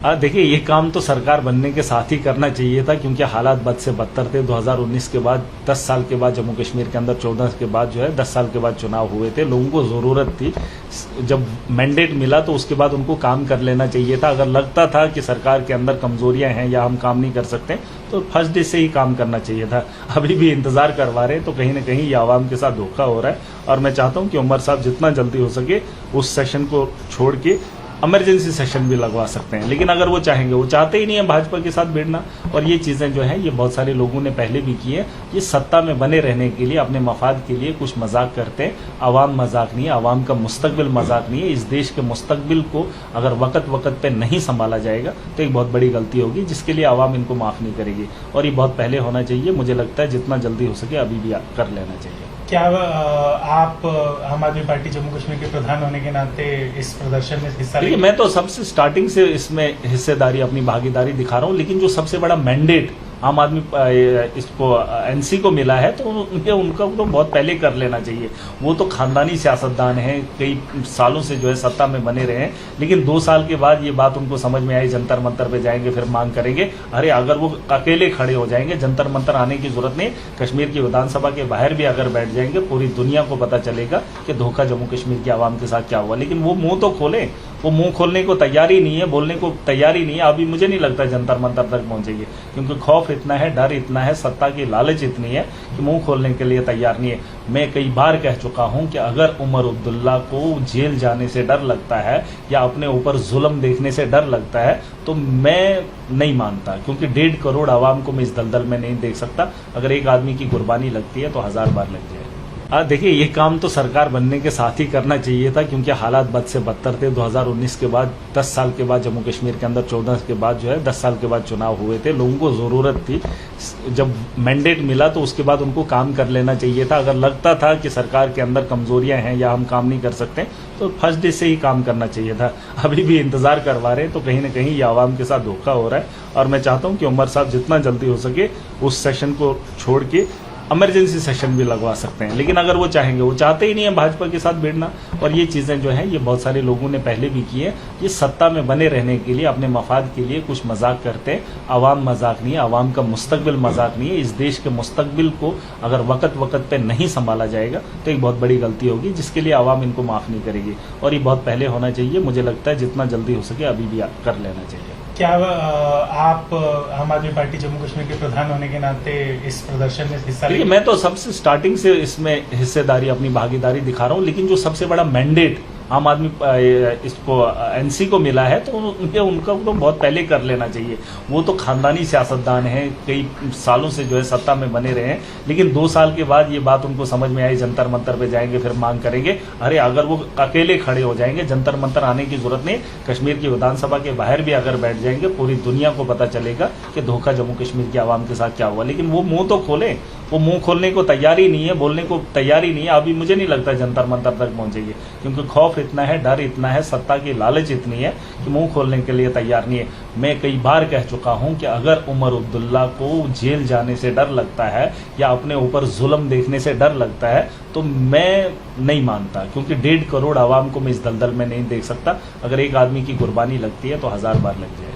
देखिए, ये काम तो सरकार बनने के साथ ही करना चाहिए था, क्योंकि हालात बद से बदतर थे। 2019 के बाद 10 साल के बाद जम्मू कश्मीर के अंदर 14 के बाद 10 साल के बाद चुनाव हुए थे। लोगों को ज़रूरत थी, जब मैंडेट मिला तो उसके बाद उनको काम कर लेना चाहिए था। अगर लगता था कि सरकार के अंदर कमजोरियां हैं या हम काम नहीं कर सकते तो फर्स्ट डे से ही काम करना चाहिए था। अभी भी इंतजार करवा रहे हैं तो कहीं ना कहीं ये आवाम के साथ धोखा हो रहा है। और मैं चाहता हूं कि उमर साहब जितना जल्दी हो सके उस सेशन को छोड़ के इमरजेंसी सेशन भी लगवा सकते हैं। लेकिन अगर वो चाहेंगे, वो चाहते ही नहीं है भाजपा के साथ भिड़ना। और ये चीजें जो है ये बहुत सारे लोगों ने पहले भी की है। ये सत्ता में बने रहने के लिए, अपने मफाद के लिए कुछ मजाक करते हैं। आवाम मजाक नहीं है, आवाम का मुस्तकबिल मजाक नहीं है। इस देश के मुस्तकबिल को अगर वक्त वक्त पे नहीं संभाला जाएगा तो एक बहुत बड़ी गलती होगी, जिसके लिए आवाम इनको माफ नहीं करेगी। और ये बहुत पहले होना चाहिए। मुझे लगता है जितना जल्दी हो सके अभी भी कर लेना चाहिए। क्या आप आम आदमी पार्टी जम्मू कश्मीर के प्रधान होने के नाते इस प्रदर्शन में हिस्सा लेंगे? मैं तो सबसे स्टार्टिंग से इसमें हिस्सेदारी, अपनी भागीदारी दिखा रहा हूं। लेकिन जो सबसे बड़ा मैंडेट आम आदमी इसको एनसी को मिला है तो उनका तो बहुत पहले कर लेना चाहिए। वो तो खानदानी सियासतदान हैं, कई सालों से जो है सत्ता में बने रहे हैं। लेकिन 2 साल के बाद ये बात उनको समझ में आई, जंतर मंतर पे जाएंगे, फिर मांग करेंगे। अरे अगर वो अकेले खड़े हो जाएंगे, जंतर मंतर आने की जरूरत नहीं। कश्मीर की विधानसभा के बाहर भी अगर बैठ जाएंगे, पूरी दुनिया को पता चलेगा कि धोखा जम्मू कश्मीर की आवाम के साथ क्या हुआ। लेकिन वो मुंह तो खोले, वो मुंह खोलने को तैयार ही नहीं है, बोलने को तैयार ही नहीं है। अभी मुझे नहीं लगता जंतर मंतर तक पहुंचेगी, क्योंकि खौफ इतना है, डर इतना है, सत्ता की लालच इतनी है कि मुंह खोलने के लिए तैयार नहीं है। मैं कई बार कह चुका हूं कि अगर उमर अब्दुल्ला को जेल जाने से डर लगता है या अपने ऊपर जुल्म देखने से डर लगता है तो मैं नहीं मानता, क्योंकि 1.5 करोड़ आवाम को मैं इस दलदल में नहीं देख सकता। अगर एक आदमी की कुर्बानी लगती है तो 1000 बार लग जाए। देखिए, ये काम तो सरकार बनने के साथ ही करना चाहिए था, क्योंकि हालात बद से बदतर थे। 2019 के बाद 10 साल के बाद जम्मू कश्मीर के अंदर 14 के बाद 10 साल के बाद चुनाव हुए थे। लोगों को ज़रूरत थी, जब मैंडेट मिला तो उसके बाद उनको काम कर लेना चाहिए था। अगर लगता था कि सरकार के अंदर कमजोरियां हैं या हम काम नहीं कर सकते तो फर्स्ट डे से ही काम करना चाहिए था। अभी भी इंतजार करवा रहे हैं तो कहीं ना कहीं ये आवाम के साथ धोखा हो रहा है। और मैं चाहता हूं कि उमर साहब जितना जल्दी हो सके उस सेशन को छोड़ के इमरजेंसी सेशन भी लगवा सकते हैं। लेकिन अगर वो चाहेंगे, वो चाहते ही नहीं है भाजपा के साथ भिड़ना। और ये चीजें जो है ये बहुत सारे लोगों ने पहले भी की है। ये सत्ता में बने रहने के लिए, अपने मफाद के लिए कुछ मजाक करते हैं। आवाम मजाक नहीं है, आवाम का मुस्तकबिल मजाक नहीं है। इस देश के मुस्तकबिल को अगर वक्त वक्त पे नहीं संभाला जाएगा तो एक बहुत बड़ी गलती होगी, जिसके लिए आवाम इनको माफ नहीं करेगी। और ये बहुत पहले होना चाहिए। मुझे लगता है जितना जल्दी हो सके अभी भी कर लेना चाहिए। क्या आप आम आदमी पार्टी जम्मू कश्मीर के प्रधान होने के नाते इस प्रदर्शन में हिस्सा लेंगे? मैं तो सबसे स्टार्टिंग से इसमें हिस्सेदारी, अपनी भागीदारी दिखा रहा हूं। लेकिन जो सबसे बड़ा मैंडेट आम आदमी इसको एनसी को मिला है तो उनका तो बहुत पहले कर लेना चाहिए। वो तो खानदानी सियासतदान हैं, कई सालों से जो है सत्ता में बने रहे हैं। लेकिन 2 साल के बाद ये बात उनको समझ में आई, जंतर मंतर पे जाएंगे, फिर मांग करेंगे। अरे अगर वो अकेले खड़े हो जाएंगे, जंतर मंतर आने की जरूरत नहीं। कश्मीर की विधानसभा के बाहर भी अगर बैठ जाएंगे, पूरी दुनिया को पता चलेगा कि धोखा जम्मू कश्मीर की आवाम के साथ क्या हुआ। लेकिन वो मुंह तो खोले, वो मुंह खोलने को तैयार ही नहीं है, बोलने को तैयार ही नहीं है। अभी मुझे नहीं लगता जंतर मंतर तक पहुंचेगी, क्योंकि खौफ इतना है, डर इतना है, सत्ता की लालच इतनी है कि मुंह खोलने के लिए तैयार नहीं है। मैं कई बार कह चुका हूं कि अगर उमर अब्दुल्ला को जेल जाने से डर लगता है या अपने ऊपर जुल्म देखने से डर लगता है तो मैं नहीं मानता, क्योंकि 1.5 करोड़ आवाम को मैं इस दलदल में नहीं देख सकता। अगर एक आदमी की कुर्बानी लगती है तो 1000 बार लग जाए।